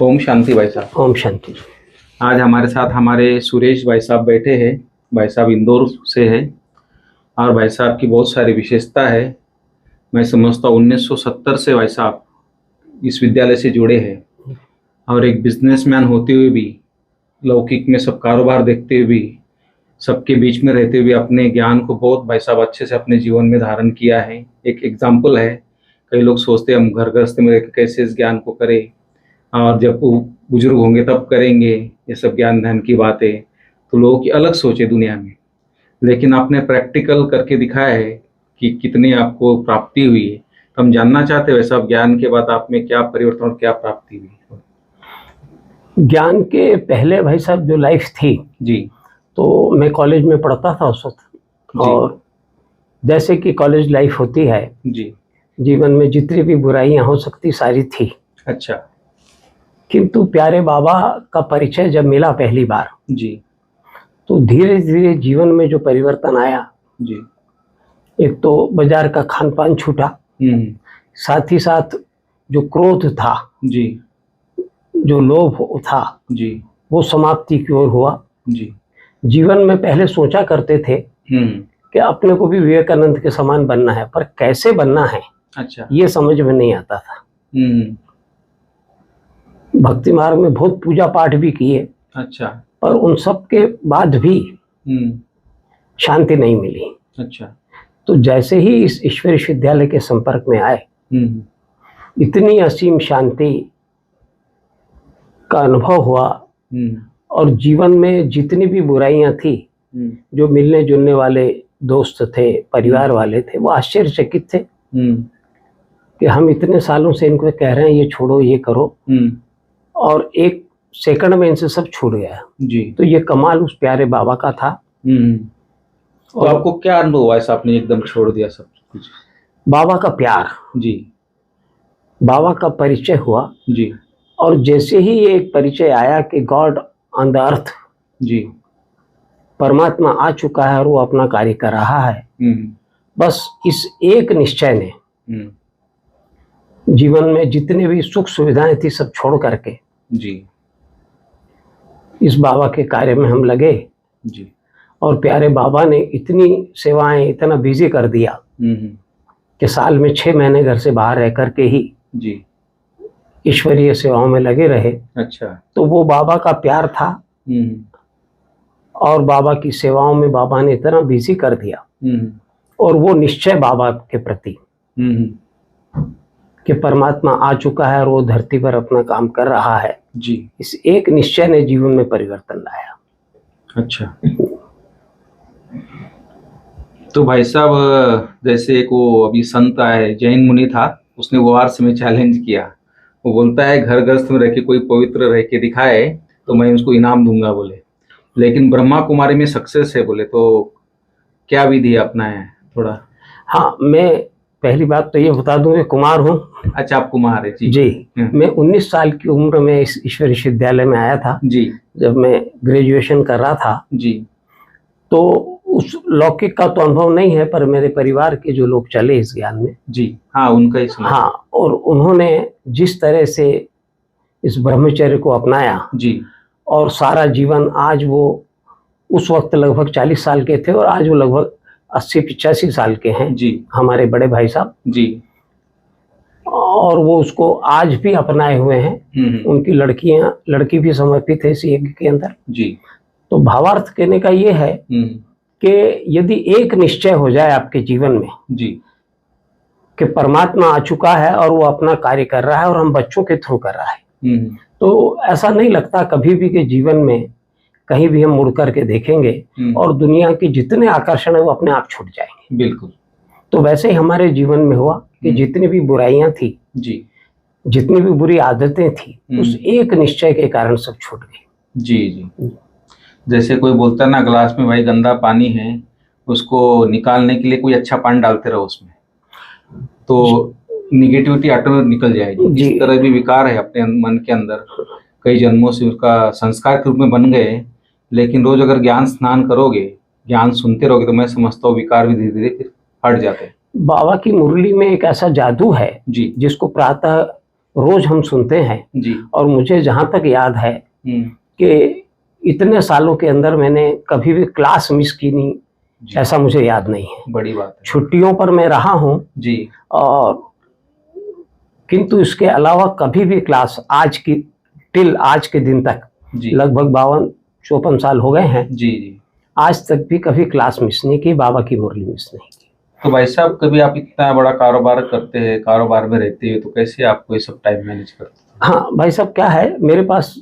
ओम शांति भाई साहब। ओम शांति। आज हमारे साथ हमारे सुरेश भाई साहब बैठे हैं। भाई साहब इंदौर से है और भाई साहब की बहुत सारी विशेषता है। मैं समझता हूँ 1970 से भाई साहब इस विद्यालय से जुड़े हैं और एक बिजनेसमैन होते हुए भी, लौकिक में सब कारोबार देखते हुए भी, सबके बीच में रहते हुए अपने ज्ञान को बहुत भाई साहब अच्छे से अपने जीवन में धारण किया है। एक एग्जाम्पल है। कई लोग सोचते हैं हम घर गृहस्थ में रहकर कैसे इस ज्ञान को करें और जब वो बुजुर्ग होंगे तब करेंगे ये सब ज्ञान ध्यान की बातें, तो लोगों की अलग सोच है दुनिया में। लेकिन आपने प्रैक्टिकल करके दिखाया है कि कितनी आपको प्राप्ति हुई है। तो हम जानना चाहते हैं वैसा ज्ञान के बाद आप में क्या परिवर्तन और क्या प्राप्ति हुई। ज्ञान के पहले भाई साहब जो लाइफ थी जी, तो मैं कॉलेज में पढ़ता था उस वक्त, और जैसे कि कॉलेज लाइफ होती है जी, जीवन में जितनी भी बुराइयां हो सकती सारी थी। अच्छा, किंतु प्यारे बाबा का परिचय जब मिला पहली बार जी, तो धीरे धीरे जीवन में जो परिवर्तन आया, जी, एक तो बाजार का खान पान छूटा, साथ ही साथ जो क्रोध था, जी, जो लोभ था, जी, वो समाप्ति की ओर हुआ। जी, जीवन में पहले सोचा करते थे कि अपने को भी विवेकानंद के समान बनना है, पर कैसे बनना है अच्छा, ये समझ में नहीं आता था। भक्ति मार्ग में बहुत पूजा पाठ भी किए, अच्छा, पर उन सब के बाद भी शांति नहीं मिली। अच्छा, तो जैसे ही इस ईश्वर विश्वविद्यालय के संपर्क में आए, इतनी असीम शांति का अनुभव हुआ और जीवन में जितनी भी बुराइयां थी, जो मिलने जुलने वाले दोस्त थे, परिवार वाले थे, वो आश्चर्यचकित थे कि हम इतने सालों से इनको कह रहे हैं ये छोड़ो ये करो, और एक सेकंड में इनसे सब छूट गया जी। तो ये कमाल उस प्यारे बाबा का था। तो आपको क्या अनुभव हुआ ऐसा आपने एकदम छोड़ दिया सब कुछ? बाबा का प्यार जी, बाबा का परिचय हुआ जी, और जैसे ही ये एक परिचय आया कि गॉड ऑन द अर्थ, जी, परमात्मा आ चुका है और वो अपना कार्य कर रहा है, बस इस एक निश्चय ने जीवन में जितने भी सुख सुविधाएं थी सब छोड़ करके जी, इस बाबा के कार्य में हम लगे। जी, और प्यारे बाबा ने इतनी सेवाएं, इतना बिजी कर दिया कि साल में 6 महीने घर से बाहर रह करके ही जी, ईश्वरीय सेवाओं में लगे रहे। अच्छा, तो वो बाबा का प्यार था और बाबा की सेवाओं में बाबा ने इतना बिजी कर दिया, और वो निश्चय बाबा के प्रति कि परमात्मा आ चुका है और वो धरती पर अपना काम कर रहा है जी, इस एक निश्चय ने जीवन में परिवर्तन लाया। अच्छा। तो भाई साहब जैसे एक वो अभी संत आए, जैन मुनि था, उसने वो वार्स में चैलेंज किया। वो बोलता है घर गृहस्थ में रह के कोई पवित्र रह के दिखाए तो मैं उसको इनाम दूंगा बोले, लेकिन ब्रह्मा कुमारी में सक्सेस है बोले, तो क्या विधि अपनाए थोड़ा? हाँ, मैं पहली बात तो ये बता दूं कि कुमार हूँ। अच्छा, आप कुमार है? जी, जी। मैं 19 साल की उम्र में इस ईश्वर विश्वविद्यालय में आया था। जी, जब मैं ग्रेजुएशन कर रहा था जी, तो उस लौकिक का तो अनुभव नहीं है, पर मेरे परिवार के जो लोग चले इस ज्ञान में, जी, हाँ, उनका ही सुना। हाँ, और उन्होंने जिस तरह से इस ब्रह्मचर्य को अपनाया जी, और सारा जीवन, आज वो उस वक्त लगभग 40 साल के थे और आज वो लगभग 80-85 साल के हैं। जी, हमारे बड़े भाई साहब जी, और वो उसको आज भी अपनाए हुए हैं। उनकी लड़की भी समर्पित है इस यज्ञ के अंदर। जी, तो भावार्थ कहने का ये है कि यदि एक निश्चय हो जाए आपके जीवन में जी, कि परमात्मा आ चुका है और वो अपना कार्य कर रहा है और हम बच्चों के थ्रू कर रहा है, तो ऐसा नहीं लगता कभी भी कि जीवन में कहीं भी हम मुड़ करके देखेंगे और दुनिया के जितने आकर्षण है वो अपने आप छूट जाएंगे। बिल्कुल। तो वैसे ही हमारे जीवन में हुआ कि जितनी भी बुराइयां थी, जी, जितनी भी बुरी आदतें थी, उस एक निश्चय के कारण सब छूट गई। जी, जी। जैसे कोई बोलता है ना ग्लास में भाई गंदा पानी है, उसको निकालने के लिए कोई अच्छा पानी डालते रहो उसमें, तो निगेटिविटी ऑटोमेटिक निकल जाएगी। इस तरह भी विकार है अपने मन के अंदर, कई जन्मों से उसका संस्कार के रूप में बन गए, लेकिन रोज अगर ज्ञान स्नान करोगे, ज्ञान सुनते रहोगे, तो मैं समझता हूँ विकार भी धीरे धीरे फिर हट जाते हैं। बाबा की मुरली में एक ऐसा जादू है जी, जिसको प्रातः रोज हम सुनते हैं। जी। और मुझे जहाँ तक याद है कि इतने सालों के अंदर मैंने कभी भी क्लास मिस की नहीं, ऐसा मुझे याद नहीं है। बड़ी बात है। छुट्टियों पर मैं रहा हूँ जी। और किंतु इसके अलावा कभी भी क्लास आज के दिन तक लगभग 52-54 साल हो गए हैं। जी जी। आज तक भी कभी क्लास मिस नहीं की, बाबा की मुरली मिस नहीं की। तो भाई साहब, कभी आप इतना बड़ा कारोबार करते हैं, कारोबार में रहते हैं, तो कैसे आपको ये सब टाइम मैनेज करते हैं? हाँ भाई साहब, क्या है, मेरे पास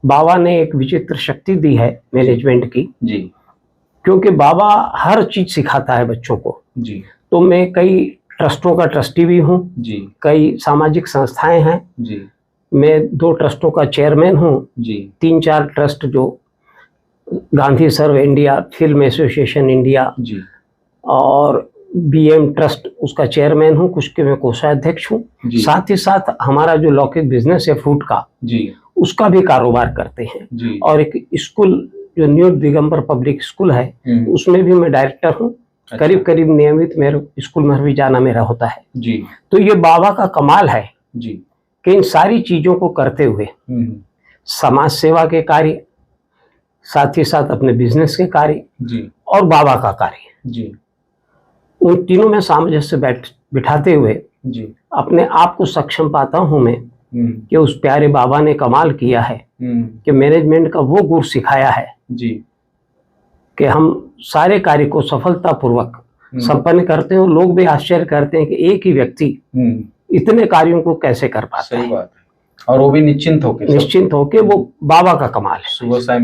बाबा ने एक विचित्र शक्ति दी है मैनेजमेंट की। जी। क्योंकि बाबा हर चीज सिखाता है बच्चों को। जी। तो मैं कई ट्रस्टों का ट्रस्टी भी हूँ। जी। कई सामाजिक संस्थाएं हैं। जी। मैं 2 ट्रस्टों का चेयरमैन हूँ। जी। 3-4 ट्रस्ट, जो गांधी सर्व इंडिया, फिल्म एसोसिएशन इंडिया, जी, और बीएम ट्रस्ट, उसका चेयरमैन हूँ। कुछ के मैं कोषाध्यक्ष हूँ। साथ ही साथ हमारा जो लौकिक बिजनेस है फ्रूट का, जी, उसका भी कारोबार करते हैं। जी। और एक स्कूल जो न्यू दिगंबर पब्लिक स्कूल है, उसमें भी मैं डायरेक्टर हूँ। अच्छा। करीब करीब नियमित मेरे स्कूल में भी जाना मेरा होता है। जी। तो ये बाबा का कमाल है जी कि इन सारी चीजों को करते हुए समाज सेवा के कार्य, साथ ही साथ अपने बिजनेस के कार्य जी और बाबा का कार्य जी, उन तीनों में सामंजस्य बिठाते हुए जी अपने आप को सक्षम पाता हूं मैं कि उस प्यारे बाबा ने कमाल किया है कि मैनेजमेंट का वो गुर सिखाया है जी कि हम सारे कार्य को सफलतापूर्वक संपन्न करते हैं। लोग भी आश्चर्य करते हैं कि एक ही व्यक्ति इतने कार्यों को कैसे कर पाता है। सही बात है। और वो भी निश्चिंत होके वो बाबा का कमाल है। सुबह शाम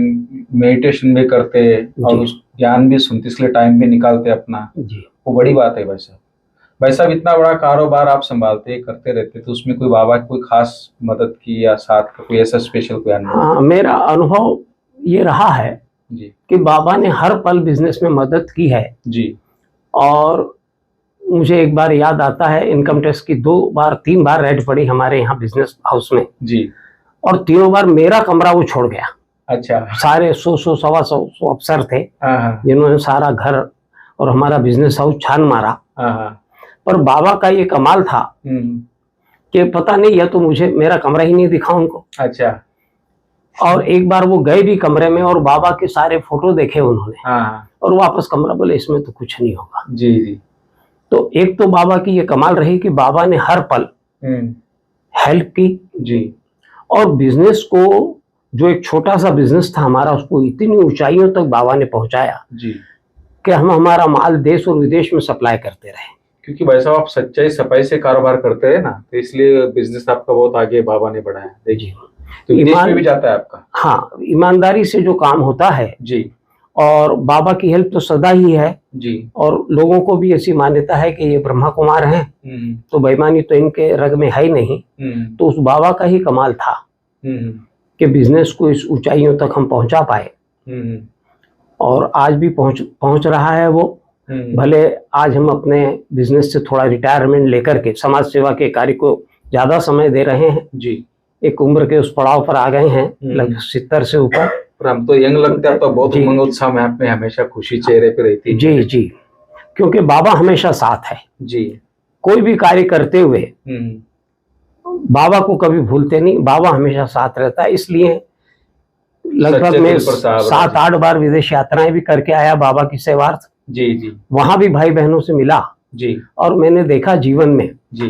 मेडिटेशन भी करते और उस ज्ञान भी सुनते, इसलिए टाइम भी निकालते अपना जी। वो बड़ी बात है। भाई साहब इतना बड़ा कारोबार आप संभालते करते रहते, तो उसमें कोई बाबा की कोई खास मदद की या साथ का कोई ऐसा स्पेशल कोई अनुभव? हाँ, मेरा अनुभव ये रहा है जी कि बाबा ने हर पल बिजनेस में मदद की है जी। और मुझे एक बार याद आता है, इनकम टैक्स की 2-3 बार रेड पड़ी हमारे यहाँ बिजनेस हाउस में जी, और तीनों बार मेरा कमरा वो छोड़ गया। अच्छा। सारे 100 सवा 100 अफसर थे जिन्होंने सारा घर और हमारा बिजनेस हाउस छान मारा। पर बाबा का ये कमाल था कि पता नहीं, या तो मुझे मेरा कमरा ही नहीं दिखा उनको। अच्छा। और एक बार वो गए भी कमरे में और बाबा के सारे फोटो देखे उन्होंने और वापस कमरा, बोले इसमें तो कुछ नहीं होगा जी जी। तो एक तो बाबा की ये कमाल रही कि बाबा ने हर पल हेल्प की जी, और बिजनेस को, जो एक छोटा सा बिजनेस था हमारा, उसको इतनी ऊंचाइयों तक बाबा ने पहुंचाया जी कि हम हमारा माल देश और विदेश में सप्लाई करते रहे। क्योंकि भाई साहब आप सच्चाई सफाई से कारोबार करते हैं ना, तो इसलिए बिजनेस आपका बहुत आगे बाबा ने बढ़ाया। देखिए तो विदेश में भी जाता है आपका। हाँ, ईमानदारी से जो काम होता है जी, और बाबा की हेल्प तो सदा ही है जी। और लोगों को भी ऐसी मान्यता है कि ये ब्रह्मा कुमार हैं, तो बेईमानी तो इनके रग में है ही नहीं। तो उस बाबा का ही कमाल था कि बिजनेस को इस ऊंचाइयों तक हम पहुंचा पाए, और आज भी पहुंच रहा है वो। भले आज हम अपने बिजनेस से थोड़ा रिटायरमेंट लेकर के समाज सेवा के कार्य को ज्यादा समय दे रहे हैं जी, एक उम्र के उस पड़ाव पर आ गए हैं, लगभग 70 से ऊपर। हम तो यंग लगते हैं, तो बहुत उमंग उत्साह में आप में हमेशा खुशी चेहरे पे रहती है जी जी, क्योंकि बाबा हमेशा साथ है जी। कोई भी कार्य करते हुए बाबा को कभी भूलते नहीं, बाबा हमेशा साथ रहता है। इसलिए लगभग मैं 7-8 बार विदेश यात्राएं भी करके आया बाबा की सेवार्थ जी जी। वहां भी भाई बहनों से मिला जी, और मैंने देखा जीवन में जी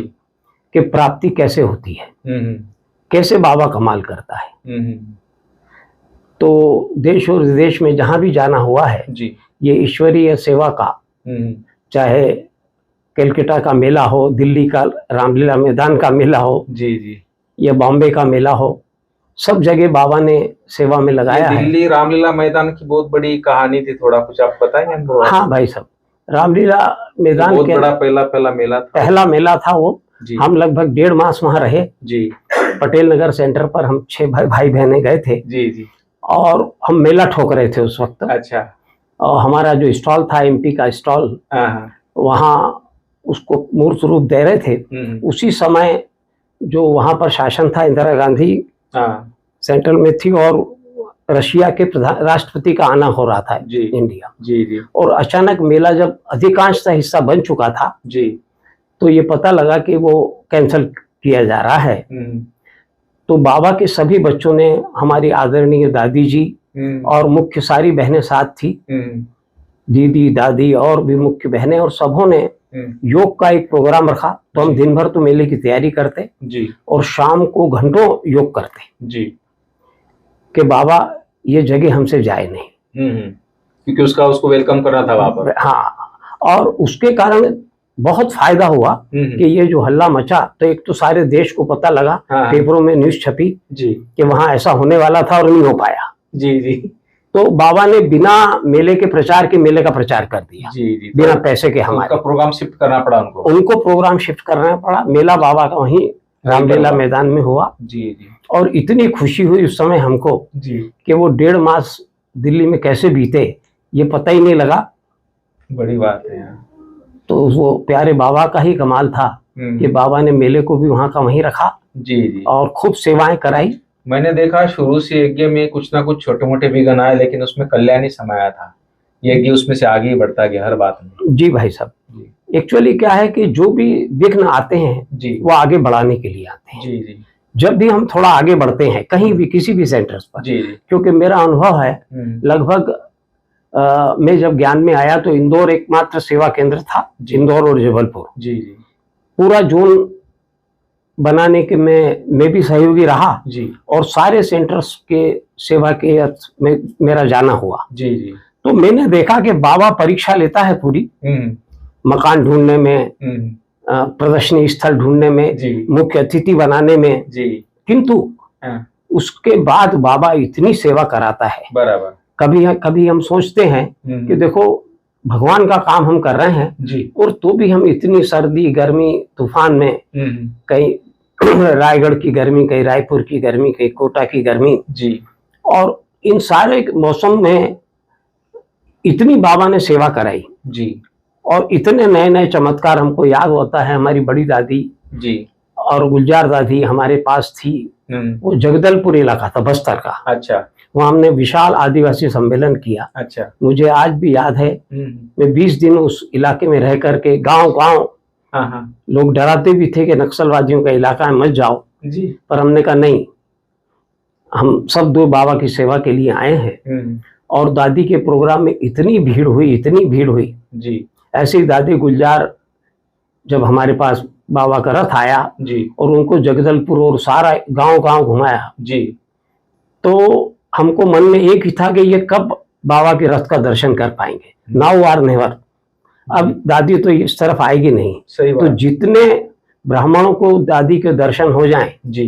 कि प्राप्ति कैसे होती है, कैसे बाबा कमाल करता है। तो देश और विदेश में जहां भी जाना हुआ है जी, ये ईश्वरीय सेवा का, चाहे कलकत्ता का मेला हो, दिल्ली का रामलीला मैदान का मेला हो जी जी, या बॉम्बे का मेला हो, सब जगह बाबा ने सेवा में लगाया है। दिल्ली रामलीला मैदान की बहुत बड़ी कहानी थी, थोड़ा कुछ आप बताएंगे? हाँ भाई साहब, रामलीला मैदान बहुत बड़ा पहला मेला था। पहला मेला था वो जी। हम लगभग 1.5 मास वहाँ रहे जी। पटेल नगर सेंटर पर हम 6 भाई बहने गए थे जी जी, और हम मेला ठोक रहे थे उस वक्त। अच्छा। और हमारा जो स्टॉल था, एमपी का स्टॉल, वहाँ उसको मूर्त रूप दे रहे थे। उसी समय जो वहाँ पर शासन था, इंदिरा गांधी सेंट्रल में थी, और रशिया के राष्ट्रपति का आना हो रहा था जी, इंडिया जी जी। और अचानक मेला जब अधिकांश हिस्सा बन चुका था जी, तो ये पता लगा कि वो कैंसिल किया जा रहा है, तो बाबा के सभी बच्चों ने, हमारी आदरणीय दादी जी और मुख्य सारी बहनें साथ थी, दीदी दादी और भी मुख्य बहनें, और सबों ने योग का एक प्रोग्राम रखा। तो हम दिन भर तो मेले की तैयारी करते जी, और शाम को घंटों योग करते जी, कि बाबा ये जगह हमसे जाए नहीं, क्योंकि उसको वेलकम करना था वहां पर। हाँ, और उसके कारण बहुत फायदा हुआ कि ये जो हल्ला मचा, तो एक तो सारे देश को पता लगा, पेपरों में न्यूज छपी जी कि वहां ऐसा होने वाला था और नहीं हो पाया। जी जी। तो बाबा ने बिना मेले के प्रचार के मेले का प्रचार कर दिया। जी जी, बिना पैसे के। हमारे प्रोग्राम शिफ्ट करना पड़ा उनको प्रोग्राम शिफ्ट करना पड़ा। मेला बाबा का वहीं रामलीला मैदान में हुआ। जी जी। और इतनी खुशी हुई उस समय हमको जी कि वो 1.5 मास दिल्ली में कैसे बीते ये पता ही नहीं लगा। बड़ी बात है। तो वो प्यारे बाबा का ही कमाल था कि बाबा ने मेले को भी वहां का वहीं रखा। जी जी। और खूब सेवाएं कराई। मैंने देखा शुरू से यज्ञ में कुछ ना कुछ छोटे मोटे विघ्न आए, लेकिन उसमें कल्याणी समाया था। यज्ञ उसमें से आगे ही बढ़ता गया हर बात में। जी भाई साहब, एक्चुअली क्या है कि जो भी विघ्न आते हैं जी, वो आगे बढ़ाने के लिए आते हैं। जी जी। जब भी हम थोड़ा आगे बढ़ते हैं कहीं भी किसी भी सेंटर्स पर, जी जी, क्योंकि मेरा अनुभव है लगभग मैं जब ज्ञान में आया तो इंदौर एकमात्र सेवा केंद्र था, इंदौर और जबलपुर। जी जी। पूरा जोन बनाने के मैं भी सहयोगी रहा जी, और सारे सेंटर्स के सेवा के में मेरा जाना हुआ। जी जी। तो मैंने देखा कि बाबा परीक्षा लेता है पूरी, मकान ढूंढने में, प्रदर्शनी स्थल ढूंढने में, मुख्य अतिथि बनाने में जी, किंतु उसके बाद बाबा इतनी सेवा कराता है। बराबर। कभी हम सोचते हैं कि देखो भगवान का काम हम कर रहे हैं जी, और तो भी हम इतनी सर्दी गर्मी तूफान में, कहीं रायगढ़ की गर्मी, कहीं रायपुर की गर्मी, कहीं कोटा की गर्मी जी, और इन सारे मौसम में इतनी बाबा ने सेवा कराई जी, और इतने नए नए चमत्कार हमको याद होता है। हमारी बड़ी दादी जी और गुलजार दादी हमारे पास थी। वो जगदलपुर इलाका था बस्तर का। अच्छा। वहाँ हमने विशाल आदिवासी सम्मेलन किया। अच्छा। मुझे आज भी याद है, मैं 20 दिन उस इलाके में रह करके गांव लोग डराते भी थे कि नक्सलवादियों का इलाका है, मत जाओ जी, पर हमने कहा नहीं, हम सब दो बाबा की सेवा के लिए आए हैं। और दादी के प्रोग्राम में इतनी भीड़ हुई जी। ऐसे ही दादी गुलजार जब हमारे पास बाबा का रथ आया जी, और उनको जगदलपुर और सारा गांव घुमाया जी, तो हमको मन में एक ही था कि ये कब बाबा के रथ का दर्शन कर पाएंगे। Now or never. अब दादी तो इस तरफ आएगी नहीं। सही बात। तो जितने ब्राह्मणों को दादी के दर्शन हो जाएं जी,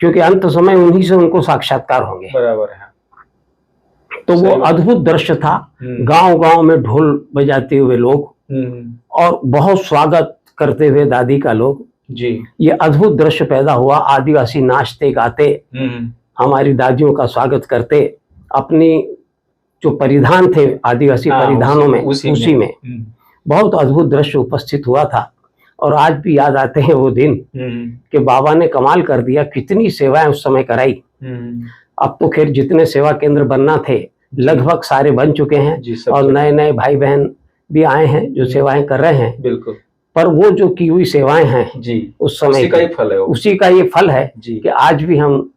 क्योंकि अंत समय उन्हीं से उनको साक्षात्कार होंगे। बराबर है। तो वो अद्भुत दृश्य था। गांव में ढोल बजाते हुए लोग और बहुत स्वागत करते हुए दादी का लोग जी, ये अद्भुत दृश्य पैदा हुआ। आदिवासी नाचते गाते हमारी दादियों का स्वागत करते, अपनी जो परिधान थे आदिवासी परिधानों में, उसी में बहुत अद्भुत दृश्य उपस्थित हुआ था। और आज भी याद आते हैं वो दिन कि बाबा ने कमाल कर दिया, कितनी सेवाएं उस समय कराई। अब तो खैर जितने सेवा केंद्र बनना थे लगभग सारे बन चुके हैं, और नए नए भाई बहन भी आए हैं जो सेवाएं कर रहे हैं। बिल्कुल। पर वो जो की हुई सेवाएं हैं जी, उस समय उसी का ये फल है कि आज भी हम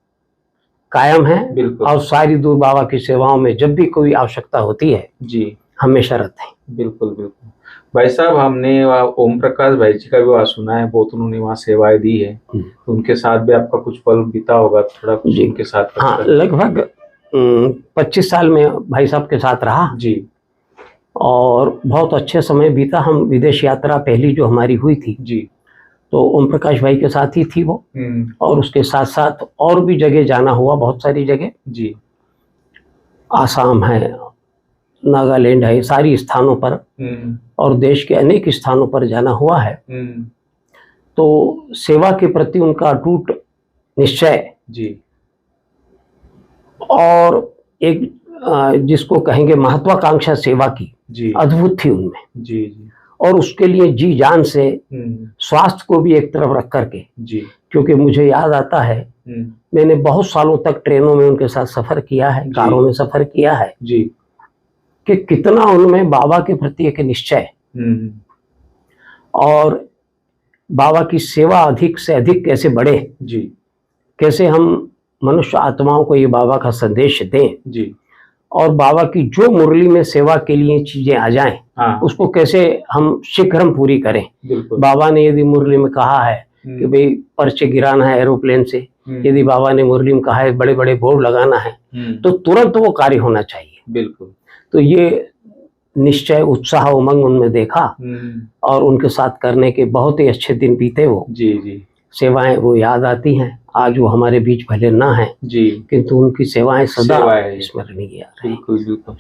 कायम हैं, और सारी दूर बाबा की सेवाओं में जब भी कोई आवश्यकता होती है जी, हमेशा रहते हैं। बिल्कुल बिल्कुल। भाई साहब, हमने ओम प्रकाश भाई जी का भी वहाँ सुना है, बहुत उन्होंने वहाँ सेवाएं दी है, तो उनके साथ भी आपका कुछ पल बीता होगा, थोड़ा कुछ उनके साथ। हाँ, लगभग 25 साल में भाई साहब के साथ रहा जी, और बहुत अच्छे समय बीता। हम विदेश यात्रा पहली जो हमारी हुई थी जी, तो ओम प्रकाश भाई के साथ ही थी वो, और उसके साथ साथ और भी जगह जाना हुआ, बहुत सारी जगह जी, आसाम है, नागालैंड है, सारी स्थानों पर, और देश के अनेक स्थानों पर जाना हुआ है। तो सेवा के प्रति उनका अटूट निश्चय जी, और एक जिसको कहेंगे महत्वाकांक्षा सेवा की जी, अद्भुत थी उनमें जी जी, और उसके लिए जी जान से स्वास्थ्य को भी एक तरफ रख करके जी, क्योंकि मुझे याद आता है मैंने बहुत सालों तक ट्रेनों में उनके साथ सफर किया है, कारों में सफर किया है जी, कि कितना उनमें बाबा के प्रति एक निश्चय। और बाबा की सेवा अधिक से अधिक कैसे बढ़े, जी कैसे हम मनुष्य आत्माओं को ये बाबा का संदेश दें जी, और बाबा की जो मुरली में सेवा के लिए चीजें आ जाएं, हाँ उसको कैसे हम शीघ्र पूरी करें। बिल्कुल। बाबा ने यदि मुरली में कहा है कि भाई पर्चे गिराना है एरोप्लेन से, यदि बाबा ने मुरली में कहा है बड़े बड़े बोर्ड लगाना है, तो तुरंत वो कार्य होना चाहिए। बिल्कुल। तो ये निश्चय, उत्साह, उमंग उनमें देखा और उनके साथ करने के बहुत ही अच्छे दिन बीते। वो जी जी, सेवाएं वो याद आती हैं। आज वो हमारे बीच भले ना है जी, किंतु उनकी सेवाएं सदा स्मरणीय है। बिल्कुल बिल्कुल।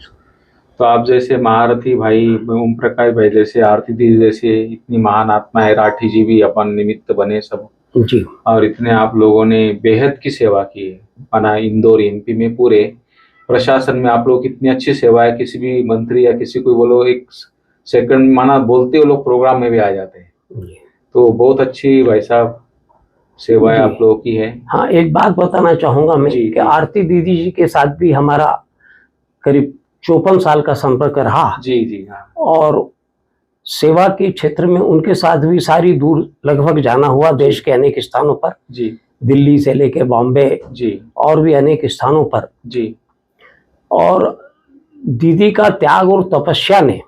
तो आप जैसे महारथी भाई ओम प्रकाश भाई जैसे, आरती दीदी जैसे इतनी महान आत्मा है, राठी जी भी अपन निमित्त बने सब जी, और इतने आप लोगों ने बेहद की सेवा की है। माना इंदौर एमपी में पूरे प्रशासन में आप लोग कितनी अच्छी सेवा है। किसी भी मंत्री या किसी को बोलो एक सेकंड माना बोलते हो लोग प्रोग्राम में भी आ जाते हैं। तो बहुत अच्छी भाई साहब सेवाएं आप लोगों की है। हाँ, एक बात बताना चाहूंगा मैं कि आरती दीदी जी के साथ भी हमारा करीब 54 साल का संपर्क रहा। जी जी, हाँ। और सेवा के क्षेत्र में उनके साथ भी सारी दूर लगभग जाना हुआ, देश के अनेक स्थानों पर जी, दिल्ली से लेके बॉम्बे जी, और भी अनेक स्थानों पर जी। और दीदी का त्याग और तपस्या ने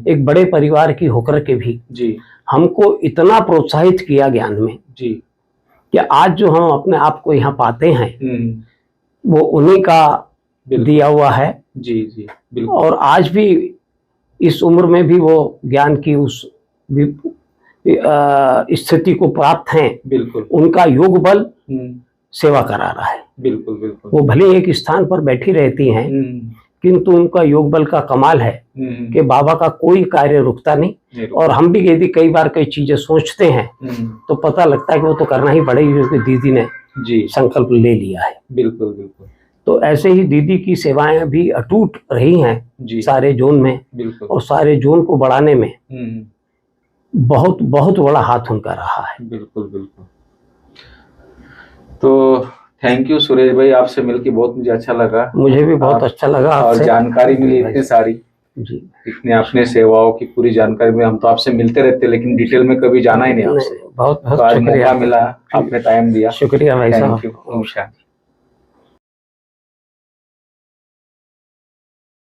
एक बड़े परिवार की होकर के भी जी हमको इतना प्रोत्साहित किया ज्ञान में जी कि आज जो हम अपने आप को यहाँ पाते हैं वो उन्हीं का दिया हुआ है। जी जी, बिल्कुल। और आज भी इस उम्र में भी वो ज्ञान की उस स्थिति को प्राप्त हैं। बिल्कुल। उनका योग बल सेवा करा रहा है। बिल्कुल बिल्कुल। वो भले एक स्थान पर बैठी रहती हैं किंतु उनका योग बल का कमाल है कि बाबा का कोई कार्य रुकता नहीं। और हम भी यदि कई बार कई चीजें सोचते हैं तो पता लगता है कि वो तो करना ही पड़ेगी क्योंकि दीदी ने संकल्प ले लिया है। बिल्कुल बिल्कुल। तो ऐसे ही दीदी की सेवाएं भी अटूट रही हैं सारे जोन में। बिल्कुल। और सारे जोन को बढ़ाने में बहुत बहुत बड़ा हाथ उनका रहा है। बिल्कुल बिल्कुल। तो थैंक यू सुरेश भाई, आपसे मिलकर बहुत मुझे अच्छा लगा। मुझे भी बहुत अच्छा लगा और जानकारी मिली इतनी सारी जी, इतनी आपने सेवाओं की पूरी जानकारी में। हम तो आपसे मिलते रहते लेकिन डिटेल में कभी जाना ही नहीं आपसे। बहुत बहुत शुक्रिया, मिला आपने टाइम दिया। शुक्रिया भाई साहब। Thank you.